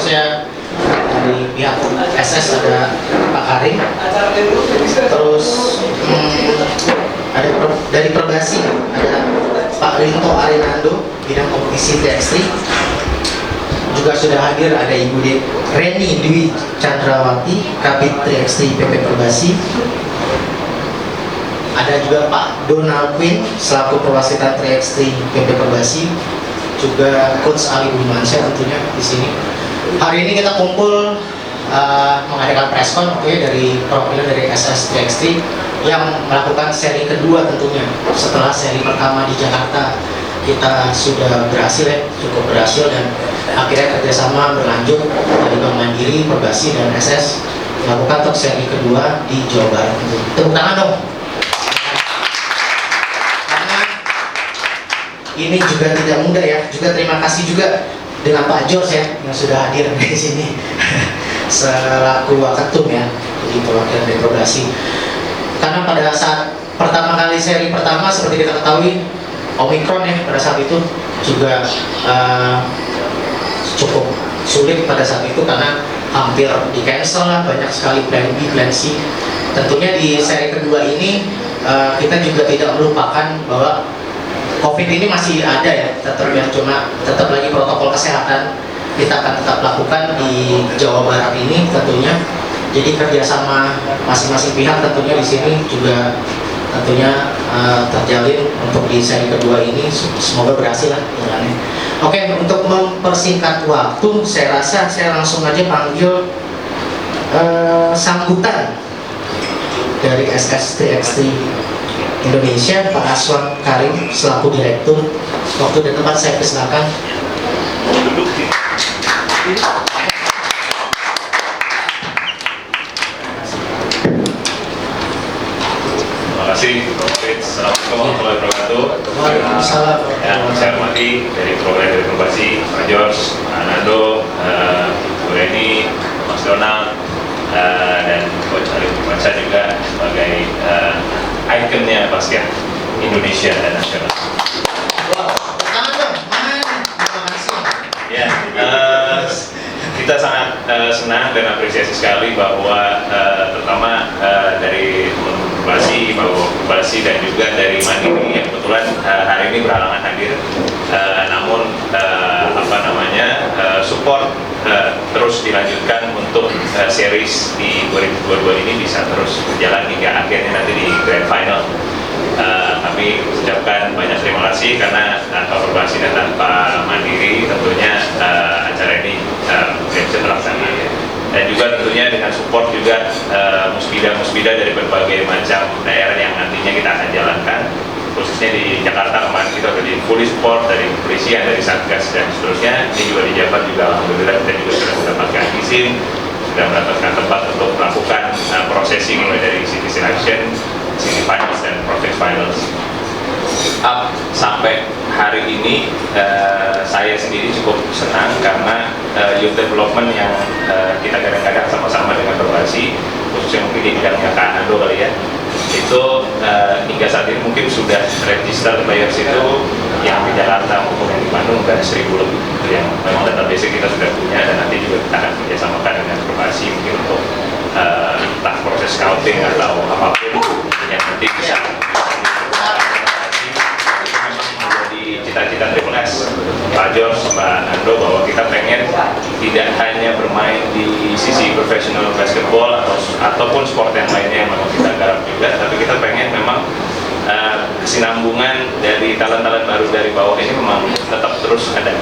saya dari pihak SS ada Pak Karim, terus ada dari Perbasi ada Pak Rinto Arinando bidang kompetisi TX3. Juga sudah hadir ada Ibu Reni Dwi Chandrawati Kabid TX3 PP Perbasi. Ada juga Pak Donald Quinn selaku perwasitan TX3 PP Perbasi. Juga Coach Ali Budimansyah tentunya di sini. Hari ini kita kumpul mengadakan preskon dari perwakilan dari SS TX3 yang melakukan seri kedua tentunya. Setelah seri pertama di Jakarta kita sudah berhasil cukup berhasil, dan akhirnya kerjasama berlanjut dari Bank Mandiri, Perbasi dan SS melakukan untuk seri kedua di Jawa Barat. Tepuk tangan dong. Ini juga tidak mudah ya. Juga terima kasih juga dengan Pak Jos ya yang sudah hadir di sini selaku waketum ya, jadi perwakilan dari Perbasi. Karena pada saat pertama kali seri pertama seperti kita ketahui Omikron ya, pada saat itu juga cukup sulit pada saat itu karena hampir di cancel lah, banyak sekali plan B, plan C. Tentunya di seri kedua ini kita juga tidak melupakan bahwa COVID ini masih ada ya, tetap lagi protokol kesehatan kita akan tetap lakukan di Jawa Barat ini tentunya. Jadi kerjasama masing-masing pihak tentunya di sini juga tentunya terjalin untuk di seri kedua ini, semoga berhasil lah jalannya. Oke, untuk mempersingkat waktu, saya rasa saya langsung aja panggil sambutan dari SSTX3 Indonesia, Pak Aswan Karim selaku Direktur. Waktu dan tempat saya persilakan. Terima kasih, Assalamualaikum warahmatullahi wabarakatuh. Waalaikumsalam. Yang saya hormati dari program dari Perbasi, Pak George, Pak Nando, Bu Reni, Mas Donald, dan Coach Ali Budimansyah juga sebagai ikonnya basket Indonesia dan nasional. Wow, tangan dong, terima kasih. Ya, kita sangat senang dan apresiasi sekali bahwa terutama dari Perbasi, bahwa Perbasi dan juga dari Mandiri yang kebetulan hari ini berhalangan hadir, namun support terus dilanjutkan untuk series di 2022 ini bisa terus berjalan hingga akhirnya nanti di Grand Final. Kami ucapkan banyak terima kasih karena tanpa Perbasi dan tanpa Mandiri tentunya acara ini bisa terlaksana. Dan juga tentunya dengan support juga musbida dari berbagai macam daerah yang nantinya kita akan jalankan, khususnya di Jakarta kemarin kita sudah di fully support dari kepolisian, dari Satgas dan seterusnya. Ini juga di Jabar juga alhamdulillah kita juga sudah mendapatkan izin, sudah mendapatkan tempat untuk melakukan prosesi mulai dari city selection, city finals dan province finals. Up sampai hari ini saya sendiri cukup senang karena youth development yang kita kadang-kadang sama-sama dengan Perbasi, khususnya mungkin di bidangnya Kak Nando kali ya, itu hingga saat ini mungkin sudah register players itu yang di Jakarta maupun yang di Bandung dan 1.000 lebih, itu yang memang database kita sudah punya, dan nanti juga kita akan kerjasamakan dengan Perbasi mungkin untuk entah proses scouting atau apapun yang nanti bisa cita-cita Triple S, Pak George, Pak Nando, bahwa kita pengen tidak hanya bermain di sisi profesional basketball ataupun sport yang lainnya yang memang kita garap juga, tapi kita pengen memang kesinambungan dari talent-talent baru dari bawah ini memang tetap terus ada.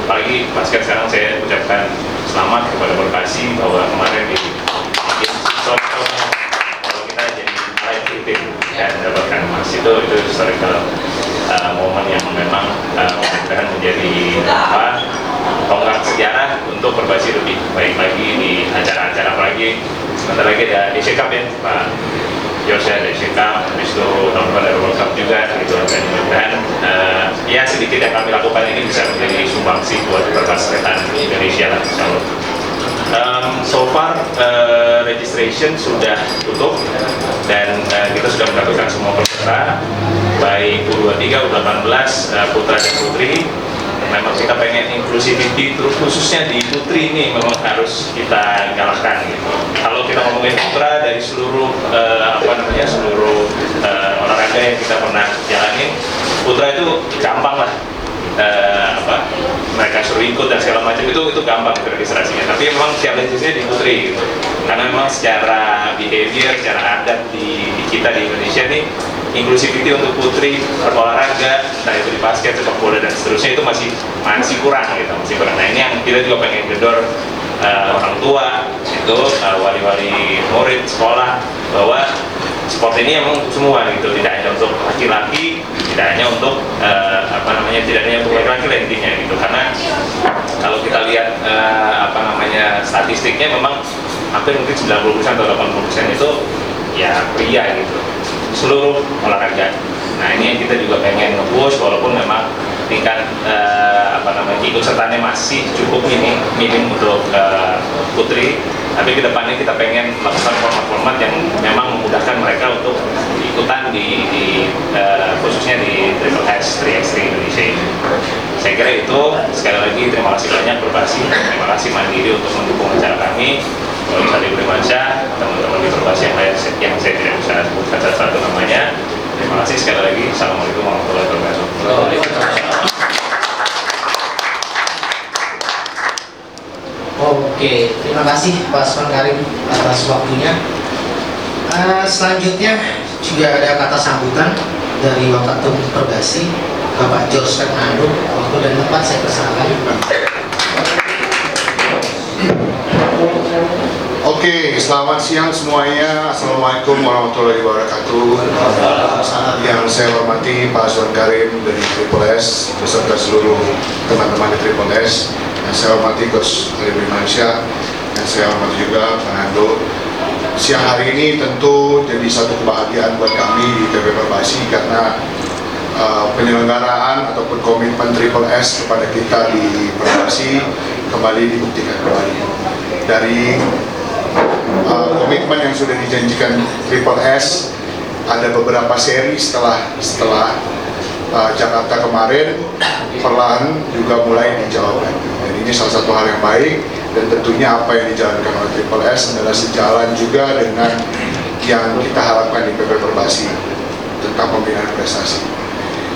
Apalagi basket sekarang saya ucapkan selamat kepada Perbasi bahwa kemarin di kalau kita jadi live tim dan mendapatkan emas itu historical momen yang memang mudah-mudahan menjadi tonggak sejarah untuk Perbasi lebih baik lagi di acara-acara, apalagi sebentar lagi ada Asia Cup ya Pak George, ada Asia Cup, habis itu tahun depan ada World Cup juga gitu, dan mudah-mudahan ya sedikit yang kami lakukan ini bisa menjadi sumbangsi buat perbasketan Indonesia lah insyaallah. So far registration sudah tutup dan kita sudah mendapatkan semua peserta baik U23, U18, putra dan putri, memang kita pengen inclusivity terus khususnya di putri ini memang harus kita galakkan gitu. Kalau kita ngomongin putra dari seluruh seluruh olahraga yang kita pernah jalanin, putra itu gampang lah. Mereka suruh ikut dan segala macam itu gampang registrasinya, tapi memang challenge-nya di putri gitu. Karena memang secara behavior, secara adat di kita di Indonesia nih, inclusivity untuk putri berolahraga, entah itu di basket, sepak bola dan seterusnya itu masih kurang gitu, masih kurang. Nah ini yang kita juga pengen gedor orang tua itu, wali-wali murid sekolah, bahwa sport ini emang untuk semua gitu, tidak hanya untuk laki-laki, tidak hanya untuk tidak hanya untuk laki-laki lah intinya gitu. Karena kalau kita lihat statistiknya memang hampir mungkin 90% atau 80% itu ya pria gitu, seluruh olahraga. Nah ini yang kita juga pengen nge-push, walaupun memang tingkat ikut sertanya masih cukup minim untuk putri, tapi kedepannya kita pengen melakukan format-format yang memang memudahkan mereka untuk ikutan di khususnya di Triple S 3x3 Indonesia ini. Saya kira itu. Sekali lagi terima kasih banyak Perbasi, terima kasih Mandiri untuk mendukung acara kami. Kalau misalnya Ibu Mansyah, teman-teman di Perbasi yang saya tidak bisa sebutkan satu-satu namanya, terima kasih sekali lagi. Assalamualaikum warahmatullahi wabarakatuh. Oke, terima kasih Pak Asman Karim atas waktunya. Selanjutnya juga ada kata sambutan dari Wakatum Perbasi, Bapak George Fernando. Waktu dan tempat saya persilakan. Oke, selamat siang semuanya. Assalamualaikum warahmatullahi wabarakatuh. Yang saya hormati Pak Asman Karim dari Triple S beserta seluruh teman-teman di Triple S. Yang saya hormati Coach Ibu Mansyah, yang saya hormati juga Pak Nando. Siang hari ini tentu jadi satu kebahagiaan buat kami di TP Perbasi karena penyelenggaraan ataupun komitmen Triple S kepada kita di Perbasi kembali dibuktikan kembali. Dari komitmen yang sudah dijanjikan Triple S, ada beberapa seri setelah Jakarta kemarin, perlahan juga mulai dijalankan. Dan ini salah satu hal yang baik, dan tentunya apa yang dijalankan oleh Triple S adalah sejalan juga dengan yang kita harapkan di PP Perbasi tentang pembinaan prestasi.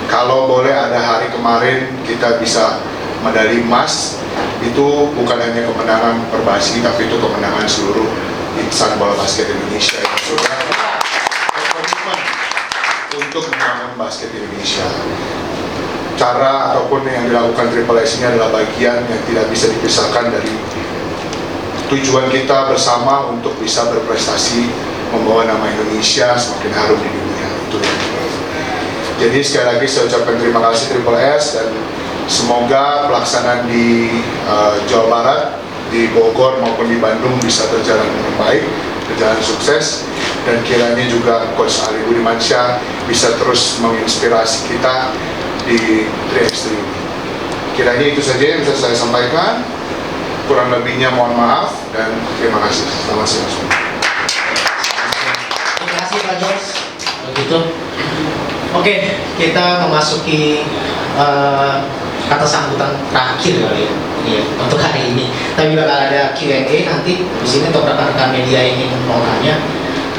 Kalau boleh ada hari kemarin kita bisa medali emas, itu bukan hanya kemenangan Perbasi, tapi itu kemenangan seluruh insan bola basket Indonesia yang sudah berkomitmen untuk membangun basket Indonesia. Cara ataupun yang dilakukan Triple S ini adalah bagian yang tidak bisa dipisahkan dari tujuan kita bersama untuk bisa berprestasi, membawa nama Indonesia semakin harum di dunia. Itu yang jadi sekali lagi saya ucapkan terima kasih Triple S, dan semoga pelaksanaan di Jawa Barat, di Bogor maupun di Bandung bisa berjalan dengan baik, berjalan sukses, dan kiranya juga Coach Ali Budi Mansyah bisa terus menginspirasi kita di 3x3. Kiranya itu saja yang bisa saya sampaikan, kurang lebihnya mohon maaf dan terima kasih. Selamat siang semua. Terima kasih Pak George. Begitu. Oke, kita memasuki kata sambutan terakhir kali ya, untuk hari ini. Tapi bakal ada Q&A nanti di sini untuk rekan-rekan media yang ingin mau tanya.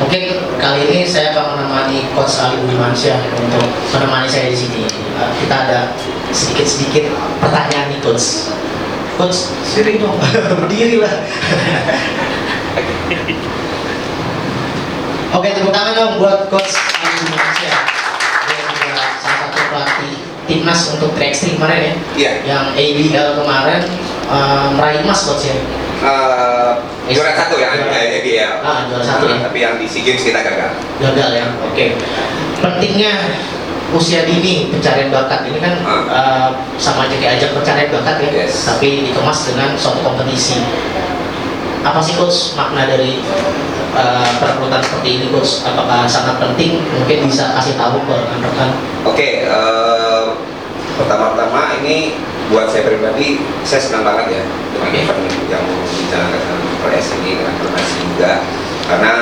Mungkin kali ini saya akan menemani Coach Ali Budi Mansyah untuk menemani saya di sini. Kita ada sedikit pertanyaan nih Coach. Coach, sering dong, berdiri lah. Oke, tepuk tangan dong buat Coach Ali Budi Mansyah. Dia juga salah satu pelatih timnas untuk 3x3 kemarin ya. Iya. Yang ABL kemarin meraih emas Coach ya. Juara satu ya, ABL. Juara satu ya. Tapi yang di SEA Games kita gagal. Gagal ya. Oke. Pentingnya usia dini pencarian bakat ini kan sama aja kayak ajang pencarian bakat ya. Yes. Tapi dikemas dengan suatu kompetisi. Apa sih Coach makna dari perekrutan seperti ini Coach? Apakah sangat penting? Mungkin bisa kasih tahu ke rekan-rekan. Oke, pertama-tama ini buat saya pribadi, saya senang banget ya dengan event yang dijalankan dengan PRS ini, dengan Perbasi juga, karena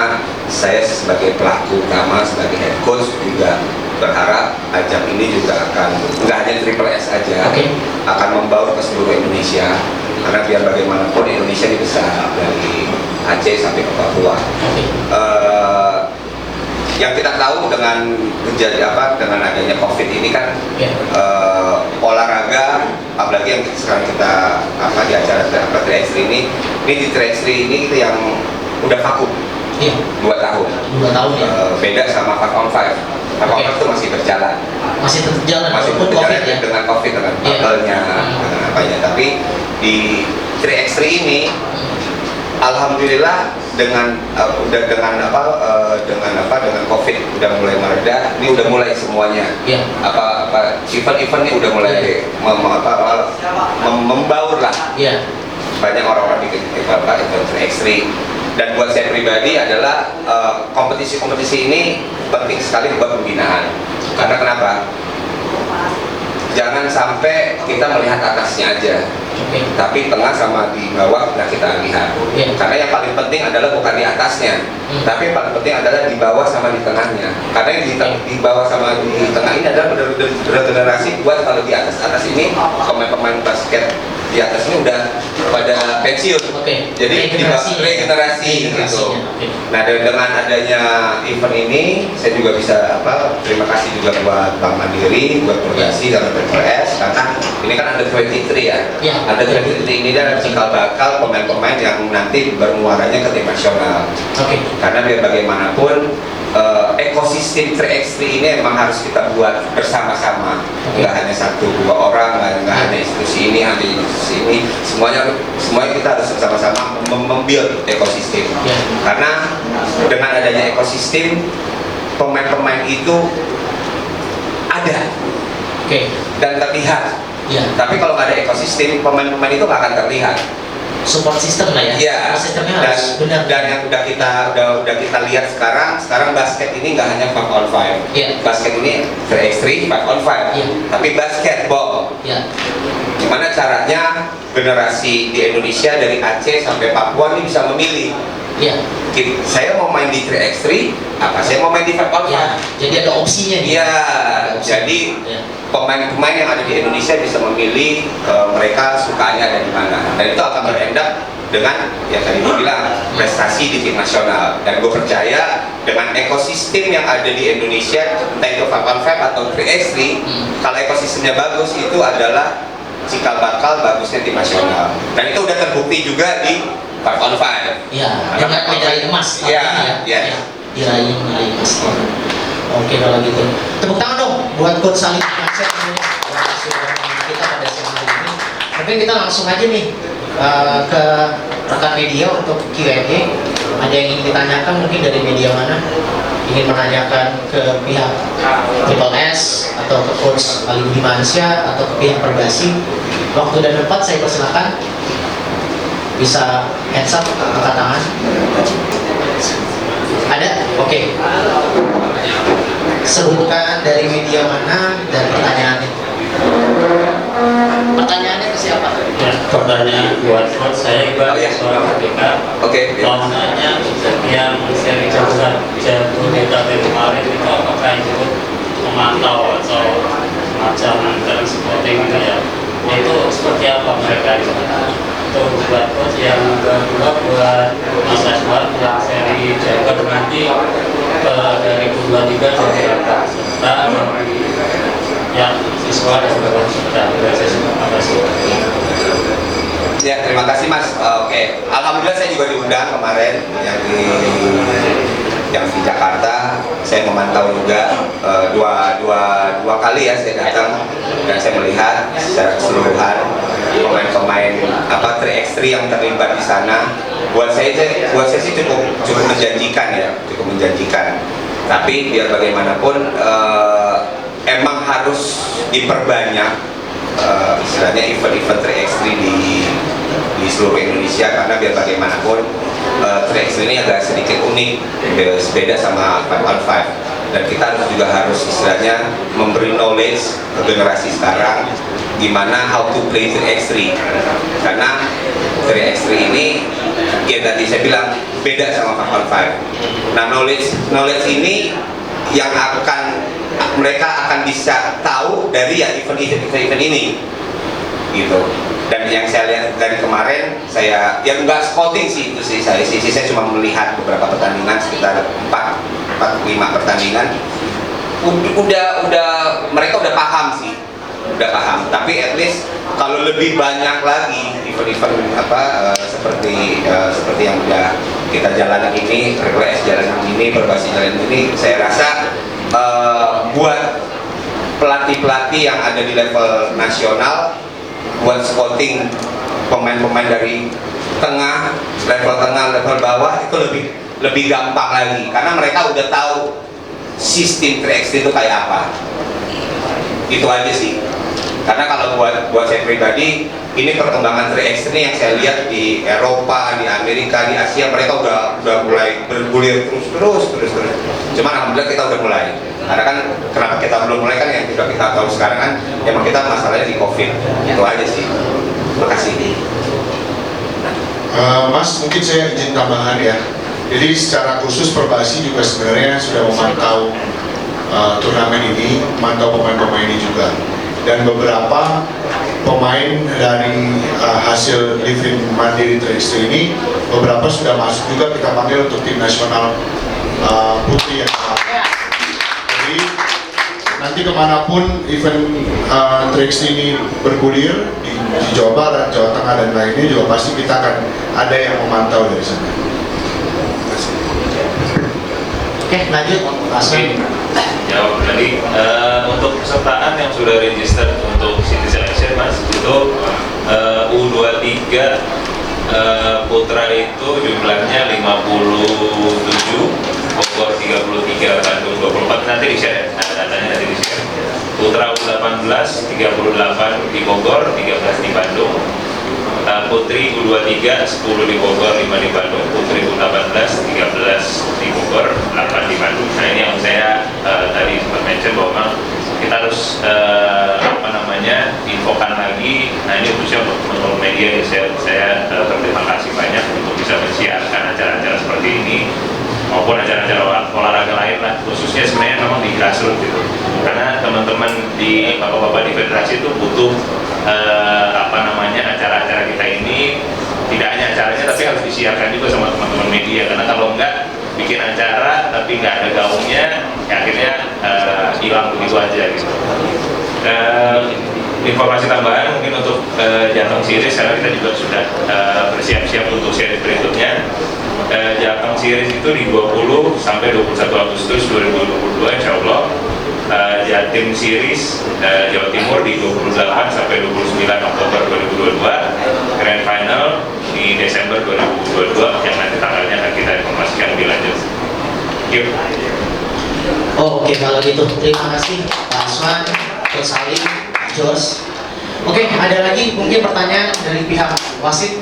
saya sebagai pelaku utama, sebagai head coach juga berharap ajang ini juga akan nggak hanya Triple S aja, akan membawa ke seluruh Indonesia, karena biar bagaimanapun Indonesia ini besar dari Aceh sampai ke Papua. Yang kita tahu dengan dengan adanya COVID ini kan olahraga, apalagi yang sekarang kita di acara Tri-X3 ini di Tri-X3 ini itu yang udah vakum 2 tahun. 2 tahun ya. Beda sama 5 on 5. 5 on 5 itu masih berjalan. Masih berjalan COVID ya. Dengan COVID, dengan bubble-nya, dengan apanya. Tapi di Tri-X3 ini alhamdulillah dengan COVID udah mulai mereda, ini udah mulai semuanya. Event-event ini udah mulai membaur lah. Banyak orang-orang bikin event Tri-X3. Dan buat saya pribadi adalah kompetisi-kompetisi ini penting sekali buat pembinaan. Karena kenapa? Jangan sampai kita melihat atasnya aja, tapi tengah sama di bawah nggak kita lihat. Karena yang paling penting adalah bukan di atasnya, tapi yang paling penting adalah di bawah sama di tengahnya. Karena yang di bawah sama di tengah ini adalah regenerasi buat kalau di atas ini pemain-pemain basket di atas ini udah pada pensiun. Jadi regenerasi gitu. Nah, dengan adanya event ini saya juga bisa terima kasih juga buat Bank Mandiri, buat Progresi dan PPS, karena ini kan Under 23 ya. Under 23 ini adalah cikal bakal pemain-pemain yang nanti bermuaranya ke tim nasional. Karena biar bagaimanapun ekosistem Tri-X3 ini memang harus kita buat bersama-sama. Nggak hanya 1-2 orang, nggak hanya institusi ini, hanya institusi ini. Semuanya kita harus bersama-sama membuild ekosistem. Karena dengan adanya ekosistem, pemain-pemain itu ada dan terlihat. Tapi kalau nggak ada ekosistem, pemain-pemain itu nggak akan terlihat. Support system lah ya. Sistemnya harus benar. Dan yang udah kita lihat sekarang basket ini nggak hanya 5 on 5. Basket ini Tri-X3 5 on 5. Tapi basketball. Gimana caranya generasi di Indonesia dari Aceh sampai Papua ini bisa memilih? Saya mau main di Tri-X3, saya mau main di 5 on 5. Jadi ada opsinya nih. Jadi pemain-pemain yang ada di Indonesia bisa memilih mereka sukanya ada di mana, dan itu akan berendak dengan yang tadi gue bilang prestasi di tim nasional. Dan gue percaya dengan ekosistem yang ada di Indonesia, entah itu 5 on 5 atau Tri-X3, kalau ekosistemnya bagus itu adalah cikal bakal bagusnya tim nasional. Dan itu udah terbukti juga di 5 on 5. Dengan medali emas. Diraih medali emas. Oke, kalau gitu tepuk tangan dong buat Coach Salim Aceh yang sudah menemani kita pada siang hari ini. Mungkin kita langsung aja nih ke rekan media untuk Q&A. Ada yang ingin ditanyakan mungkin dari media mana? Ingin menanyakan ke pihak Triple S atau ke Coach Ali Dimansyah atau ke pihak Perbasi? Waktu dan tempat saya persilakan. Bisa hands up, angkat tangan. Ada? Oke. Sebutkan dari media mana dan pertanyaannya. Pertanyaannya ke siapa? Pertanyaan buat saya Iqbal soal Merdeka. Mau nanya yang seri Jabodetabek kemarin itu apakah ikut memantau atau semacam transporting gitu ya? Itu seperti apa mereka itu? Untuk buat coach yang kedua buat Mas Aswar yang seri Jabar nanti dari 23 jadi apa serta yang siswa dan beberapa serta terima kasih. Ya, terima kasih Mas. Alhamdulillah saya juga diundang kemarin yang di Jakarta. Saya memantau juga dua kali ya saya datang dan saya melihat secara keseluruhan pemain-pemain Tri-X3 yang terlibat di sana. Buat saya sih cukup menjanjikan ya, cukup menjanjikan. Tapi biar bagaimanapun emang harus diperbanyak istilahnya event-event Tri-X3 di seluruh Indonesia, karena biar bagaimanapun Tri-X3 ini agak sedikit unik, beda sama 5 on 5. Dan kita juga harus istilahnya memberi knowledge ke generasi sekarang gimana how to play Tri-X3, karena Tri-X3 ini ya tadi saya bilang beda sama 5 on 5. Nah knowledge ini yang akan mereka akan bisa tahu dari ya event ini gitu. Dan yang saya lihat dari kemarin, saya yang nggak scouting sih itu sih saya cuma melihat beberapa pertandingan, sekitar 4-5 pertandingan. Udah mereka udah paham sih, udah paham. Tapi at least kalau lebih banyak lagi event-event seperti yang udah kita jalanin ini, RWS jalanin ini, Perbasi jalanin ini, saya rasa buat pelatih-pelatih yang ada di level nasional, buat scouting pemain-pemain dari level tengah, level bawah itu lebih gampang lagi karena mereka udah tahu sistem 3x3 itu kayak apa. Itu aja sih. Karena kalau buat saya pribadi, ini perkembangan 3x3 yang saya lihat di Eropa, di Amerika, di Asia, mereka udah mulai bergulir terus. Cuman alhamdulillah kita udah mulai. Karena kan kenapa kita belum mulai kan yang sudah kita tahu sekarang kan emang kita masalahnya di COVID. Itu aja sih. Terima kasih. Mas, mungkin saya izin tambahan ya. Jadi secara khusus Perbasi juga sebenarnya sudah memantau turnamen ini, memantau pemain-pemain ini juga. Dan beberapa pemain dari hasil event Mandiri 3x3 ini, beberapa sudah masuk juga kita panggil untuk tim nasional putri yang jadi nanti kemanapun event 3x3 ini bergulir di Jawa Barat, Jawa Tengah dan lainnya juga pasti kita akan ada yang memantau dari sana. Oke, lanjut Mas. Jawab tadi untuk pesertaan yang sudah register untuk City Selection Mas itu U23 putra itu jumlahnya 57, Bogor 33, Bandung 24, nanti di share, datanya nanti di share. Putra U18 38 di Bogor, 13 di Bandung. Putri U23 10 di Bogor, 5 di Bandung. Putri U18 13 di Bogor, 8 di Bandung. Nah ini yang saya tadi sempat mention bahwa kita harus infokan lagi. Nah ini khususnya untuk teman-teman media, saya berterima kasih banyak untuk bisa mensiarkan acara-acara seperti ini maupun acara-acara olahraga lain lah, khususnya sebenarnya memang di grassroots gitu. Karena teman-teman di bapak-bapak di federasi itu butuh acara-acara kita ini, tidak hanya acaranya tapi harus disiarkan juga sama teman-teman media, karena kalau enggak bikin acara tapi nggak ada gaungnya ya akhirnya hilang begitu aja gitu. Informasi tambahan mungkin untuk Jateng Series, karena kita juga sudah bersiap-siap untuk series berikutnya. Jateng Series itu di 20 sampai 21 Agustus 2022 insya Allah. Jatim Series Jawa Timur di 28 sampai 29 Oktober 2022. Grand Final di Desember 2022 yang nanti tanggalnya akan kita informasikan lebih lanjut. Oke, kalau gitu terima kasih Pak Aswan, Coach Ali, Jos. Oke, ada lagi mungkin pertanyaan dari pihak wasit?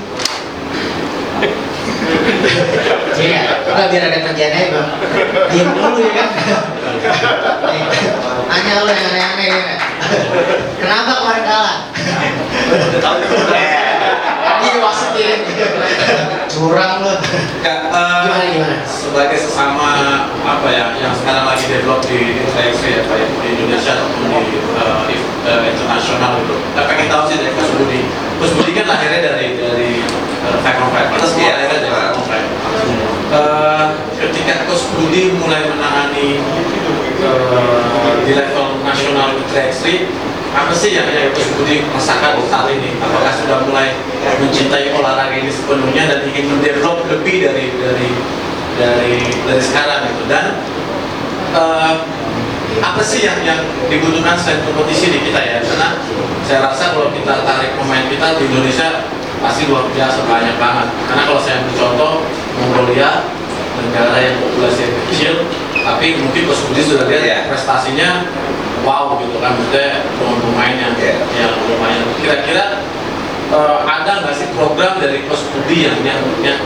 Iya, enggak biar ada kerjaannya Bang. Diam dulu ya kan. Nanya lo yang aneh-aneh ya. Kenapa kemarin kalah? Ini wasit ya. Curang lo. Gimana? Sebagai sesama yang sekarang lagi develop di 3x3 ya Pak, di Indonesia ataupun di internasional gitu. Kita pengen tahu sih dari Coach Budi. Coach Budi kan lahirnya dari 5-on-5. Kita semua lahirnya dari 5-on-5. Ketika Coach Budi mulai menangani di level nasional di 3x3, apa sih yang Coach Budi rasakan saat ini? Apakah sudah mulai mencintai olahraga ini sepenuhnya dan ingin mendevelop lebih dari sekarang gitu? Dan apa sih yang dibutuhkan selain kompetisi di kita ya? Karena saya rasa kalau kita tarik pemain kita di Indonesia pasti luar biasa banyak banget. Karena kalau saya ambil contoh Mongolia, negara yang populasinya kecil, tapi mungkin Coach Budi sudah lihat prestasinya wow gitu kan, maksudnya pemain yang lumayan. Kira-kira ada nggak sih program dari Coach Budi yang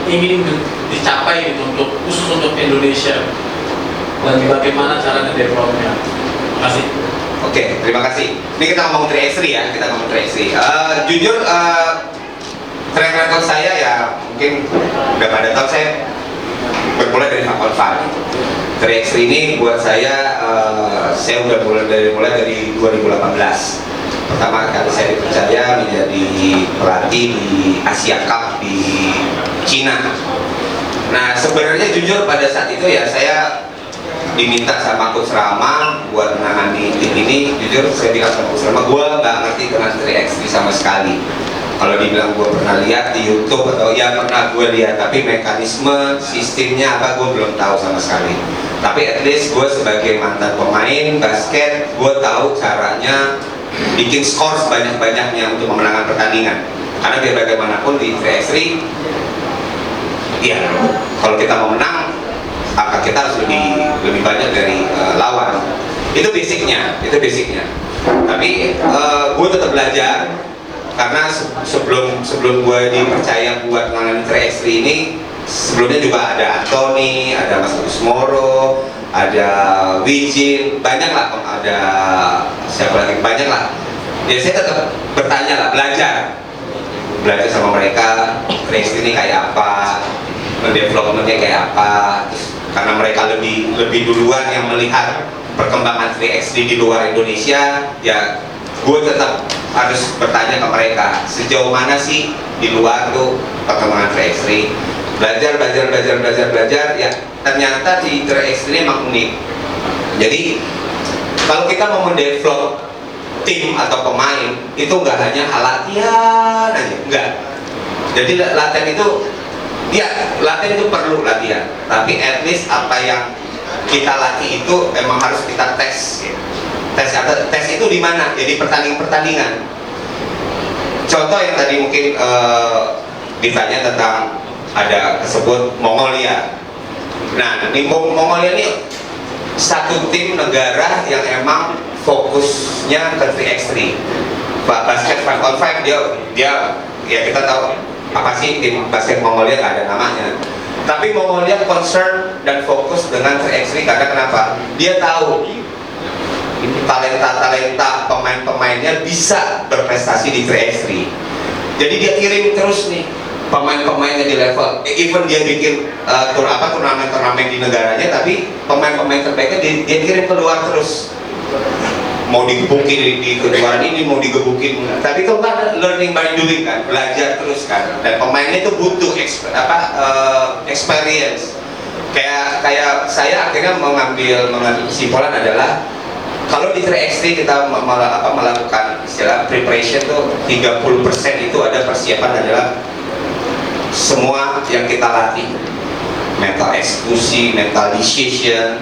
ingin dicapai gitu khusus untuk Indonesia, dan bagaimana cara ngedevelopnya? Terima kasih. Oke, terima kasih. Ini kita ngomong 3x3 ya, jujur track record saya ya mungkin udah pada tahu, saya bermula dari 5 on 5. 3x3 ini buat saya udah mulai dari 2018. Pertama kali saya dipercaya menjadi pelatih di Asia Cup di Cina. Nah sebenarnya jujur pada saat itu ya saya diminta sama Coach Rama buat menangani tim ini. Jujur saya bilang sama Coach Rama, gue nggak ngerti dengan 3x3 sama sekali. Kalau dibilang gue pernah lihat di YouTube atau ya pernah gue lihat, tapi mekanisme sistemnya apa gue belum tahu sama sekali. Tapi at least gue sebagai mantan pemain basket, gue tahu caranya bikin skor sebanyak-banyaknya untuk memenangkan pertandingan. Karena biar bagaimanapun di 3x3, ya kalau kita mau menang, angka kita harus lebih banyak dari lawan. Itu basicnya. Tapi gue tetap belajar. Karena sebelum gue dipercaya buat menangani 3x3 ini, sebelumnya juga ada Anthony, ada Mas Agus Moro, ada Wijin, banyak lah, ada siapa lagi, banyak lah. Ya saya tetap bertanya lah, belajar sama mereka, 3x3 ini kayak apa, developmentnya kayak apa. Terus, karena mereka lebih duluan yang melihat perkembangan 3x3 di luar Indonesia, ya gue tetap harus bertanya ke mereka sejauh mana sih di luar tuh perkembangan 3x3. Belajar ya ternyata di 3x3 emang unik. Jadi kalau kita mau mendevelop tim atau pemain itu nggak hanya latihan aja, enggak. Jadi latihan itu perlu latihan, tapi at least apa yang kita latih itu emang harus kita tes. Tes itu di mana? Jadi pertandingan. Contoh yang tadi mungkin ditanya tentang ada kesebut Mongolia. Nah, di Mongolia ini satu tim negara yang emang fokusnya ke 3x3. Basket 5 on 5 dia ya kita tahu apa sih tim basket Mongolia, nggak ada namanya. Tapi Mongolia concern dan fokus dengan 3x3 karena kenapa? Dia tahu talenta pemain-pemainnya bisa berprestasi di 3x3. Jadi dia kirim terus nih pemain-pemainnya di level, even dia bikin turnamen di negaranya, tapi pemain-pemain terbaiknya dia kirim keluar terus. Mau digebukin di kejuaraan ini, mau digebukin, tapi itu kan learning by doing kan, belajar terus kan. Dan pemainnya itu butuh experience. Kayak saya akhirnya mengambil kesimpulan adalah kalau di 3x3 kita melakukan istilah preparation tuh 30% itu ada persiapan adalah semua yang kita latih, mental eksekusi, mental decision,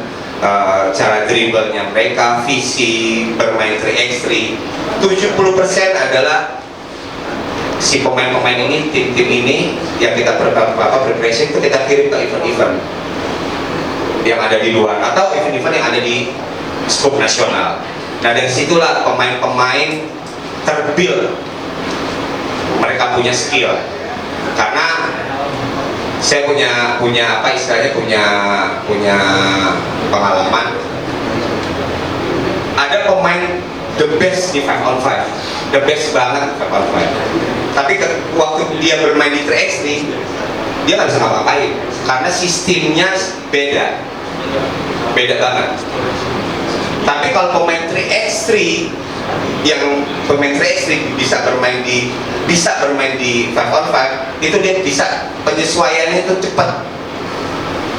cara dribblenya mereka, visi bermain 3x3. 70% adalah si pemain-pemain ini, tim-tim ini yang kita preparation itu kita kirim ke event-event yang ada di luar atau event-event yang ada di skop nasional. Nah dari situlah pemain-pemain terbuild, mereka punya skill. Karena saya punya apa istilahnya punya pengalaman. Ada pemain the best di 5 on 5, the best banget 5 on 5. Tapi waktu dia bermain di 3x3 dia nggak bisa ngapa-ngapain karena sistemnya beda banget. Tapi kalau pemain 3x3 yang pemain 3x3 bisa bermain di 5 on 5, itu dia bisa penyesuaiannya itu cepat.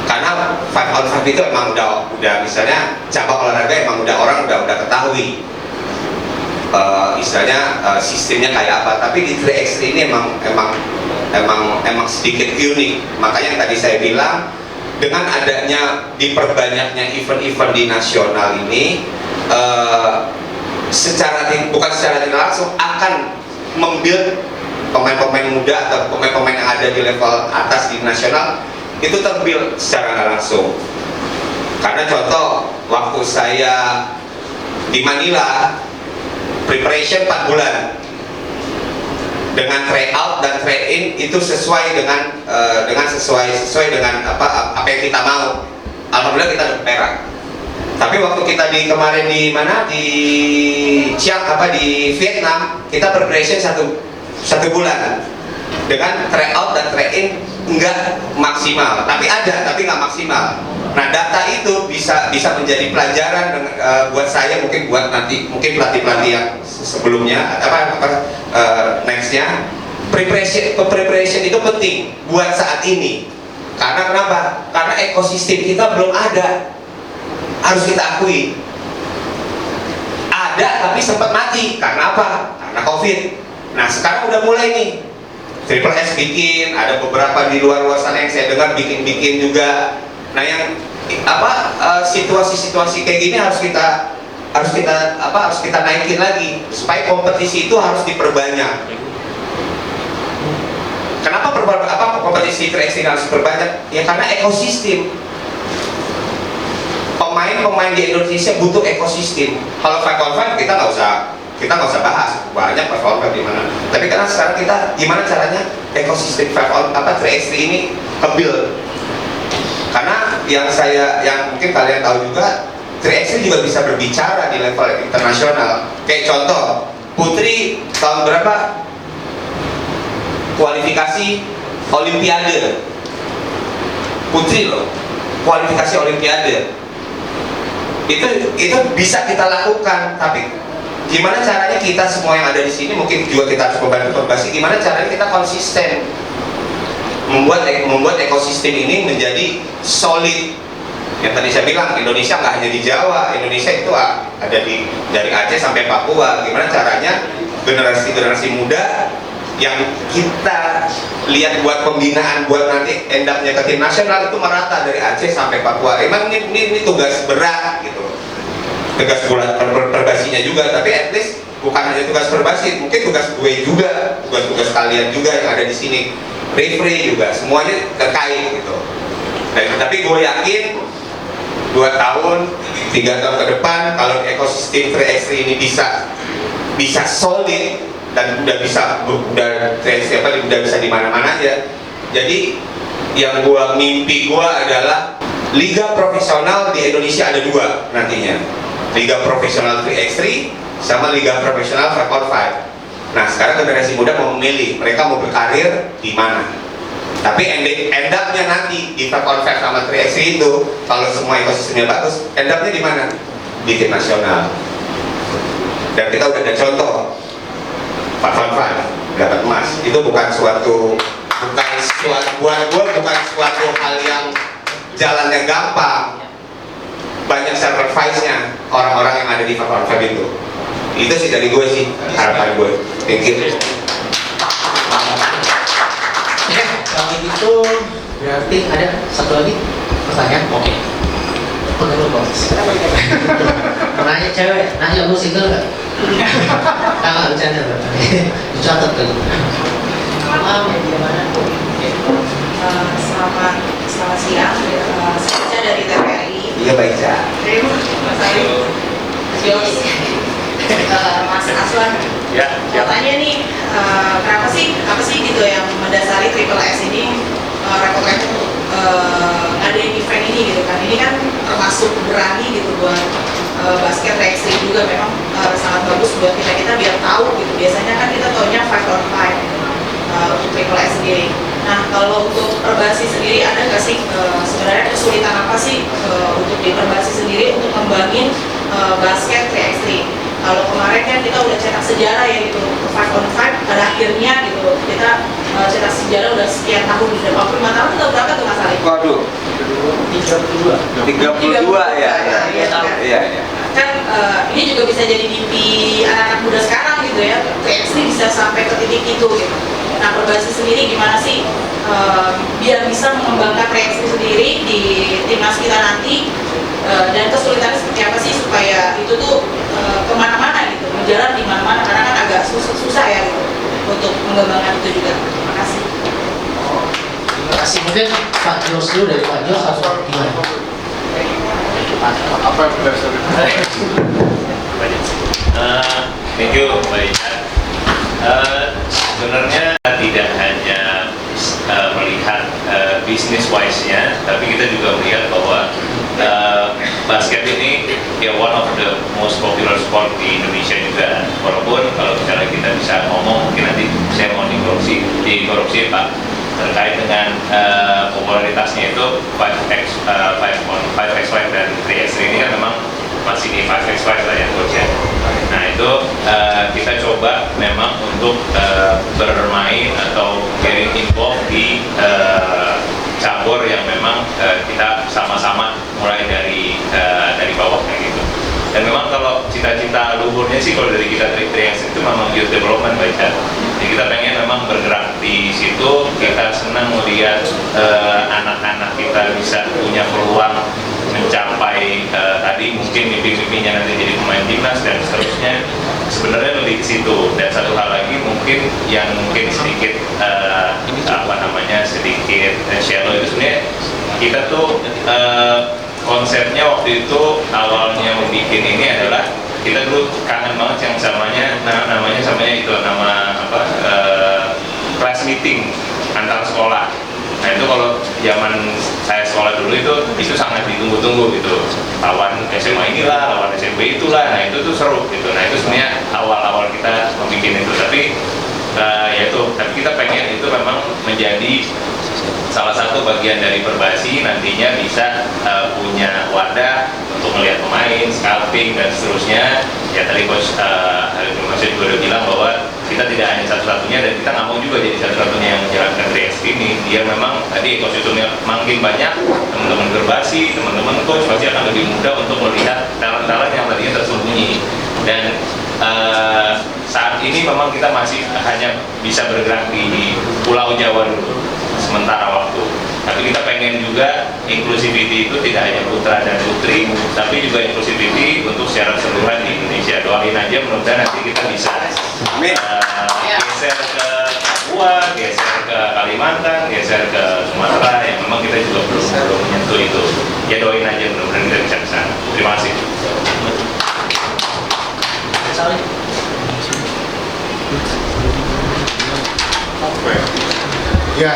Karena 5 on 5 itu emang udah misalnya cabang olahraga emang orang udah ketahui istilahnya sistemnya kayak apa. Tapi di 3x3 ini emang sedikit unik. Makanya yang tadi saya bilang, dengan adanya diperbanyaknya event-event di nasional ini, bukan secara tidak langsung akan membuild pemain-pemain muda atau pemain-pemain yang ada di level atas di nasional itu terbuild secara nggak langsung. Karena contoh waktu saya di Manila preparation 4 bulan dengan tryout dan tryout itu sesuai dengan apa yang kita mau. Alhamdulillah kita dapat perak. Tapi waktu kita kemarin di Vietnam, kita preparation satu bulan dengan tryout dan tryout nggak maksimal, tapi ada, tapi nggak maksimal. Nah, data itu bisa menjadi pelajaran buat saya, mungkin buat nanti, mungkin pelatih-pelatih yang sebelumnya, nextnya. Preparation itu penting buat saat ini. Karena kenapa? Karena ekosistem kita belum ada. Harus kita akui. Ada tapi sempat mati. Karena apa? Karena COVID. Nah, sekarang udah mulai nih. Triple S bikin, ada beberapa di luar sana yang saya dengar bikin juga. Nah, yang situasi-situasi kayak gini harus kita naikin lagi supaya kompetisi itu harus diperbanyak. Kenapa kompetisi 3x3 harus diperbanyak? Ya karena ekosistem. Pemain-pemain di Indonesia butuh ekosistem. Kalau 5-on-5 kita nggak usah bahas, banyak 5-on-5 di mana. Tapi karena sekarang kita gimana caranya ekosistem 3x3 ini ke-build. Karena yang mungkin kalian tahu juga, 3x3 juga bisa berbicara di level internasional. Kayak contoh, Putri tahun berapa kualifikasi Olimpiade? Putri loh, kualifikasi Olimpiade. Itu bisa kita lakukan, tapi gimana caranya kita semua yang ada di sini, mungkin juga kita harus membantu membahas gimana caranya kita konsisten membuat ekosistem ini menjadi solid. Yang tadi saya bilang, Indonesia nggak hanya di Jawa, Indonesia itu ada dari Aceh sampai Papua. Gimana caranya generasi muda yang kita lihat buat pembinaan, buat nanti endapnya ke tim nasional itu merata dari Aceh sampai Papua. Emang ini tugas berat gitu, tugas perbasinya juga, tapi at least bukan hanya tugas perbasi, mungkin tugas gue juga, tugas kalian juga yang ada di sini, referee juga, semuanya terkait gitu. Tapi gue yakin 2 tahun, 3 tahun ke depan, kalau ekosistem 3x3 ini bisa solid dan udah bisa di mana-mana aja. Jadi yang mimpi gua adalah liga profesional di Indonesia ada 2 nantinya, liga profesional 3x3 sama liga profesional 5-on-5. Nah, sekarang generasi muda mau memilih mereka mau berkarir di mana. Tapi end up-nya nanti di 5-on-5 sama 3x3 itu, kalau semua ekosistemnya bagus, end up-nya di mana? Di tim nasional. Dan kita udah ada contoh 5-on-5 dapat emas. Itu bukan suatu buat gue bukan suatu hal yang jalannya gampang. Banyak sacrifice-nya orang-orang yang ada di 5-on-5 itu. Itu sih dari gue sih, harapan gue. Thank you. Oke, kalau gitu berarti ada satu lagi pertanyaan. Oke. Menurut bos. Nanya cewek, nanya lu single nggak? Nggak bercanda berarti. Dicatat kan? Selamat siang. Saya Ica dari TVRI. Iya baik Cak. Mas Ayu, Mas Aswan. Ya. Katanya nih, apa sih gitu yang mendasari Triple S ini repot-repot ngadain event ini gitu kan? Ini kan termasuk berani gitu buat basket 3x3 juga memang sangat bagus buat kita biar tahu gitu. Biasanya kan kita taunya 5-on-5 gitu, untuk Triple S sendiri. Nah, kalau untuk perbasi sendiri ada nggak sih sebenarnya kesulitan apa sih untuk di perbasi sendiri untuk ngembangin basket 3x3? Kalau kemarin kan kita udah cetak sejarah ya gitu, 5-on-5 pada akhirnya gitu kita cetak sejarah udah sekian tahun, udah 45 tahun kita berapa tuh Mas Ali? Waduh, 32 ya. Iya. Kan ini juga bisa jadi mimpi anak-anak muda sekarang gitu ya, 3x3 bisa sampai ke titik itu gitu. Nah, perbasi sendiri gimana sih biar bisa mengembangkan 3x3 sendiri di timnas kita nanti, dan kesulitannya seperti apa sih supaya itu tuh kemana-mana gitu, menjalan di mana-mana, karena kan agak susah ya gitu untuk mengembangkan itu juga. Terima kasih. Terima kasih. Mungkin Pak Jos dulu, dari Pak Jos atau gimana? Apa yang berdasarkan? Thank you Mbak Ica. Sebenarnya tidak hanya melihat bisnis wise-nya, tapi kita juga melihat bahwa basket ini ya one of the most popular sport di Indonesia juga. Walaupun kalau misalnya kita bisa ngomong, mungkin nanti saya mau dikorupsi Pak terkait dengan popularitasnya itu 5x5 dan 3x3 ini kan memang masih di 5x5 lah ya coach ya. Nah itu kita coba memang untuk bermain atau getting involved di cabur yang memang kita sama-sama mulai dari bawah kayak gitu. Dan memang kalau cita-cita luhurnya sih kalau dari kita 3x3 itu memang youth development baca. Jadi kita pengen memang bergerak di situ, kita senang melihat anak-anak kita bisa punya peluang mencapai tadi mungkin mimpi-mimpinya nanti jadi pemain timnas dan seterusnya. Sebenarnya lebih ke situ. Dan satu hal lagi mungkin yang mungkin sedikit sedikit shallow itu sebenarnya kita tuh konsepnya waktu itu awalnya membuat ini adalah kita dulu kangen banget yang namanya itu class meeting antar sekolah. Nah itu kalau zaman saya sekolah dulu itu sangat ditunggu-tunggu gitu, lawan SMA inilah, lawan SMP itulah. Nah itu tuh seru gitu. Nah itu sebenarnya awal-awal kita membuat itu, tapi tapi kita pengen itu memang menjadi salah satu bagian dari Perbasi nantinya bisa punya wadah untuk melihat pemain, scouting dan seterusnya. Ya tadi Coach Masih juga udah bilang bahwa kita tidak hanya satu-satunya dan kita nggak mau juga jadi satu-satunya yang menjalankan 3x3 ini. Dia memang tadi Coach itu makin banyak teman-teman Perbasi, teman-teman Coach pasti akan lebih mudah untuk melihat talent-talent yang tadinya tersembunyi. Dan saat ini memang kita masih hanya bisa bergerak di Pulau Jawa dulu sementara waktu. Tapi kita pengen juga inclusivity itu tidak hanya putra dan putri, tapi juga inclusivity untuk secara keseluruhan di Indonesia. Doain aja mudah-mudahan nanti kita bisa geser ke Papua, geser ke Kalimantan, geser ke Sumatera yang memang kita juga belum menyentuh itu. Ya doain aja mudah-mudahan kita bisa ke sana. Terima kasih. Ya,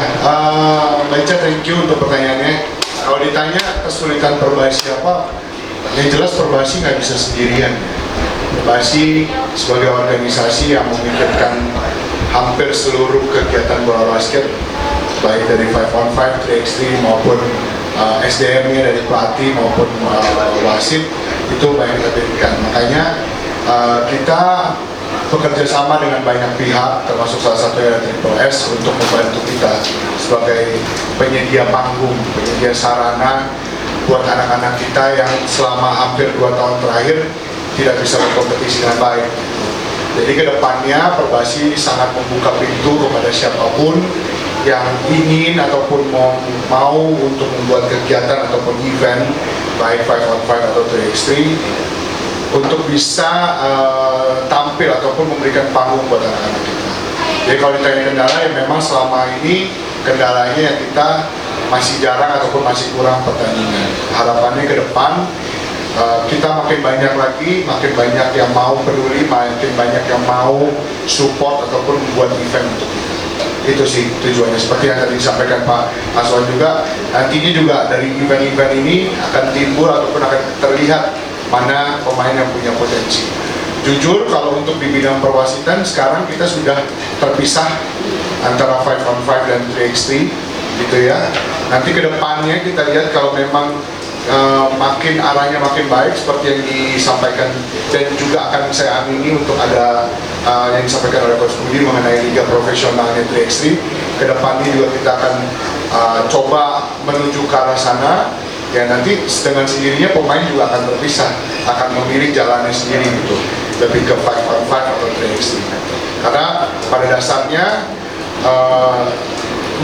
Mbak Ica, thank you untuk pertanyaannya. Kalau ditanya kesulitan Perbasi apa, yang jelas Perbasi nggak bisa sendirian. Perbasi sebagai organisasi yang memikirkan hampir seluruh kegiatan bola basket, baik dari 5-on-5, 3x3 maupun SDM-nya dari pelatih maupun wasit, itu banyak kita pikirkan. Makanya kita bekerja sama dengan banyak pihak, termasuk salah satunya Triple S untuk membantu kita sebagai penyedia panggung, penyedia sarana buat anak-anak kita yang selama hampir 2 tahun terakhir tidak bisa berkompetisi dengan baik. Jadi kedepannya Perbasi sangat membuka pintu kepada siapapun yang ingin ataupun mau untuk membuat kegiatan ataupun event baik 5-on-5 atau 3x3 untuk bisa tampil ataupun memberikan panggung buat anak-anak kita. Jadi kalau ditanya kendala, ya memang selama ini kendalanya yang kita masih jarang ataupun masih kurang pertandingan. Harapannya ke depan kita makin banyak lagi, makin banyak yang mau peduli, makin banyak yang mau support ataupun membuat event untuk kita. Itu sih tujuannya, seperti yang tadi disampaikan Pak Aswan juga, nantinya juga dari event-event ini akan timbul ataupun akan terlihat mana pemain yang punya potensi. Jujur kalau untuk di bidang perwasitan sekarang kita sudah terpisah antara 5-on-5 dan 3x3 gitu ya. Nanti kedepannya kita lihat kalau memang makin arahnya makin baik seperti yang disampaikan dan juga akan saya amini untuk ada yang disampaikan oleh Coach Budi mengenai liga profesionalnya 3x3. Kedepannya juga kita akan coba menuju ke arah sana. Ya nanti dengan sendirinya pemain juga akan terpisah, akan memilih jalannya sendiri gitu, lebih ke 5-on-5 atau 3x3. Karena pada dasarnya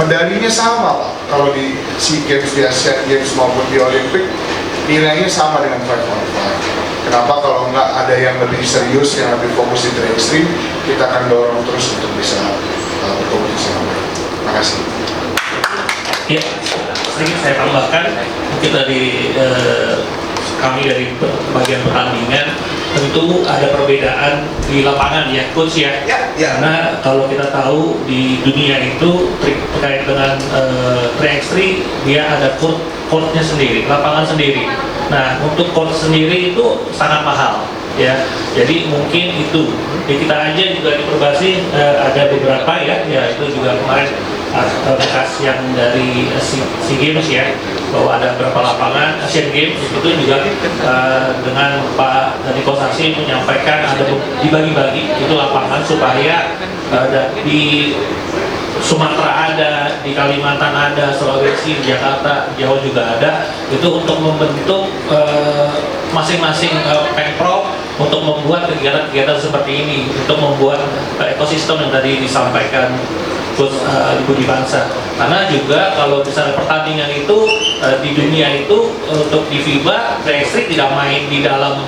medalinya sama Pak. Kalau di SEA Games, di Asian Games maupun di Olimpik nilainya sama dengan 5-on-5. Kenapa kalau nggak ada yang lebih serius, yang lebih fokus di 3x3, kita akan dorong terus untuk bisa berkompetisi. Terima kasih. Ya, sedikit saya tambahkan, mungkin dari kami dari bagian pertandingan tentu ada perbedaan di lapangan ya Coach ya. Karena kalau kita tahu di dunia itu terkait dengan 3x3 dia ada courtnya sendiri, lapangan sendiri. Nah untuk court sendiri itu sangat mahal ya, jadi mungkin itu ya, kita aja juga di Perbasi ada beberapa ya itu juga kemarin bekas yang dari SEA Games ya, bahwa ada beberapa lapangan Asian Games itu juga dengan Pak Niko Sasi menyampaikan ada dibagi-bagi itu lapangan supaya di Sumatera ada, di Kalimantan ada, Sulawesi, Jakarta, Jawa juga ada, itu untuk membentuk masing-masing Pemprov untuk membuat kegiatan-kegiatan seperti ini, untuk membuat ekosistem yang tadi disampaikan Coach Budi Bangsa. Karena juga kalau misalnya pertandingan itu di dunia itu untuk di FIBA, X3 tidak main di dalam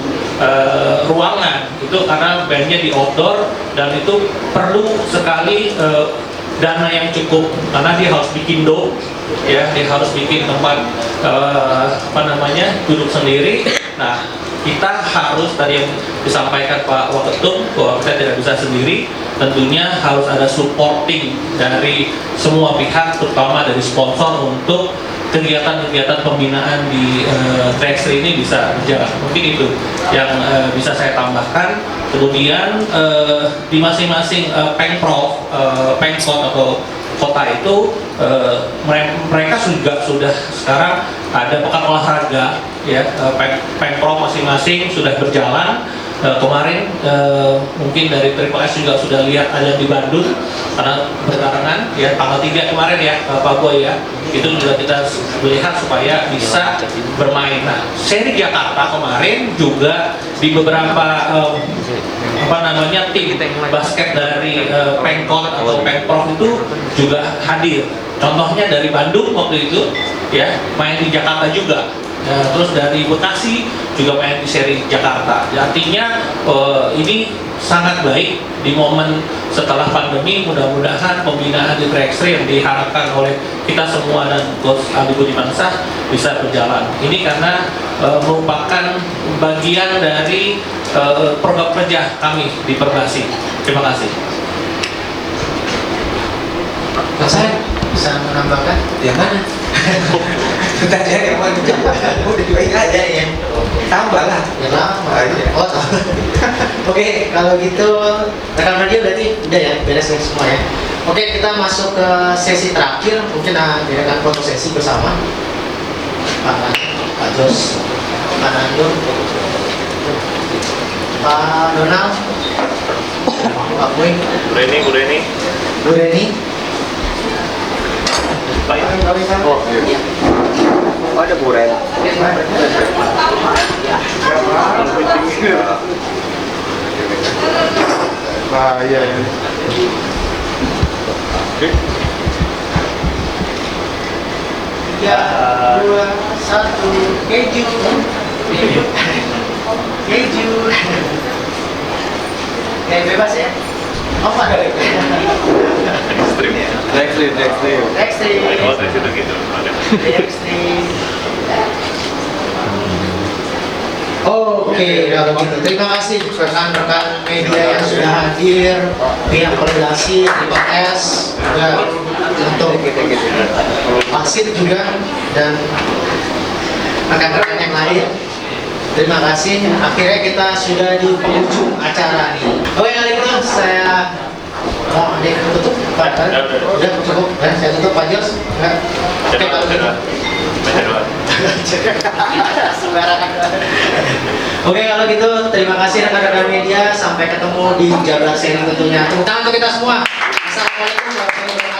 ruangan, itu karena bandnya di outdoor dan itu perlu sekali dana yang cukup, karena dia harus bikin dom, ya, dia harus bikin tempat duduk sendiri. Nah, kita harus tadi yang disampaikan Pak Waketum bahwa kita tidak bisa sendiri, tentunya harus ada supporting dari semua pihak, terutama dari sponsor untuk kegiatan-kegiatan pembinaan di X3 ini bisa berjalan. Mungkin itu yang bisa saya tambahkan. Kemudian di masing-masing Pemprov, Pemkot atau kota itu mereka juga sudah sekarang ada pekan olahraga ya, Pemprov masing-masing sudah berjalan. Kemarin mungkin dari Triple S juga sudah lihat ada di Bandung karena berbarengan ya tanggal 3 kemarin ya Pak Boy ya, itu juga kita melihat supaya bisa bermain. Nah, seri Jakarta kemarin juga di beberapa tim basket dari Pemkot atau Pemprov itu juga hadir. Contohnya dari Bandung waktu itu ya main di Jakarta juga. Terus dari Bekasi juga main di seri Jakarta. Artinya ini sangat baik di momen setelah pandemi. Mudah-mudahan pembinaan di X3 yang diharapkan oleh kita semua dan Coach Adi Budi Bangsa bisa berjalan. Ini karena merupakan bagian dari program kerja kami di Perbasi. Terima kasih. Pak saya bisa menambahkan? Yang mana? Tadi yang mau dijawab, udah juga aja ya. Tambah lah. Ya lama. Oh, oke, kalau gitu rekan radio berarti udah ya, beres semua ya. Oke, kita masuk ke sesi terakhir, mungkin diadakan foto sesi bersama Pak Jos, Pak Nandur, Pak Donald, Pak Boy, Bu Reni. Oh, iya. Oh, ada buren. Nah, iya ya. Ya, 2, 1, keju. Kayak bebas ya? Oh, ada. Ekstrim. X3. Oh, dari situ gitu. Ada. X3. Oke, kalau gitu. Terima kasih rekan-rekan media yang sudah hadir, pihak koordinasi, Triple S, juga untuk wasit juga dan rekan-rekan yang lain. Terima kasih. Akhirnya kita sudah di penghujung acara nih. Oke, kali itu saya mau ada yang tutup. Udah cukup. Saya tutup Pak Jos. Oke, kalau gitu. Oke, kalau gitu terima kasih rekan-rekan media. Sampai ketemu di Jabar Seri tentunya. Tepuk tangan untuk kita semua. Assalamualaikum warahmatullahi wabarakatuh.